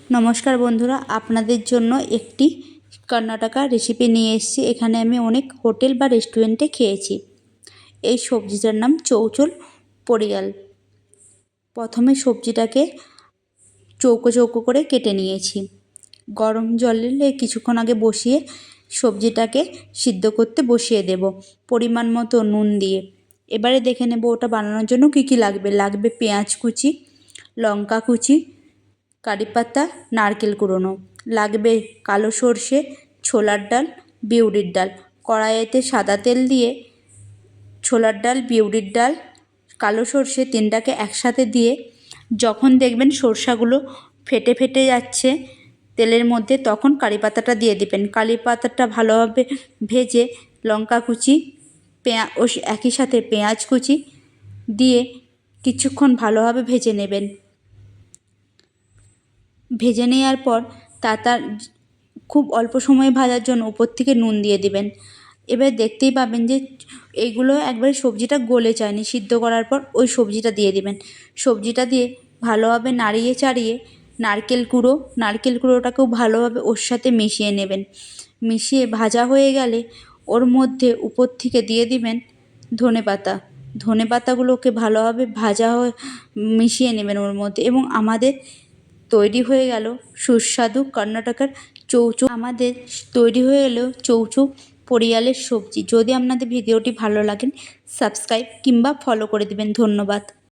নমস্কার বন্ধুরা, আপনাদের জন্য একটি কর্ণাটকা রেসিপি নিয়ে এসেছি। এখানে আমি অনেক হোটেল বা রেস্টুরেন্টে খেয়েছি। এই সবজিটার নাম চৌচল পরিয়াল। প্রথমে সবজিটাকে চৌকো চৌকো করে কেটে নিয়েছি। গরম জলে কিছুক্ষণ আগে বসিয়ে সবজিটাকে সিদ্ধ করতে বসিয়ে দেব পরিমাণ মতো নুন দিয়ে। এবারে দেখে নেব ওটা বানানোর জন্য কী কী লাগবে। লাগবে পেঁয়াজ কুচি, লঙ্কা কুচি, কারি পাতা, নারকেল কুড়োনো। লাগবে কালো সর্ষে, ছোলার ডাল, বিউলির ডাল। কড়াইতে সাদা তেল দিয়ে ছোলার ডাল, বিউলির ডাল, কালো সর্ষে তিনটাকে একসাথে দিয়ে যখন দেখবেন সরষাগুলো ফেটে ফেটে যাচ্ছে তেলের মধ্যে, তখন কারি পাতাটা দিয়ে দিবেন। কারি পাতাটা ভালোভাবে ভেজে লঙ্কা কুচি ও একই সাথে পেঁয়াজ কুচি দিয়ে কিছুক্ষণ ভালোভাবে ভেজে নেবেন। ভেজে নেওয়ার পর তার খুব অল্প সময় ভাজার জন্য উপর থেকে নুন দিয়ে দিবেন। এবার দেখতেই পাবেন যে এইগুলো একবারে সবজিটা গলে যায়নি। সিদ্ধ করার পর ওই সবজিটা দিয়ে দিবেন। সবজিটা দিয়ে ভালোভাবে নাড়িয়ে চাড়িয়ে নারকেল কুড়োটাকেও ভালোভাবে ওর সাথে মিশিয়ে নেবেন। মিশিয়ে ভাজা হয়ে গেলে ওর মধ্যে উপর থেকে দিয়ে দিবেন ধনেপাতা। ধনেপাতাগুলোকে ভালোভাবে মিশিয়ে নেবেন ওর মধ্যে, এবং আমাদের তৈরি হয়ে গেল সুস্বাদু কর্ণাটকার চৌচৌ পরিয়ালের সবজি। যদি আপনাদের ভিডিওটি ভালো লাগে সাবস্ক্রাইব কিংবা ফলো করে দিবেন। ধন্যবাদ।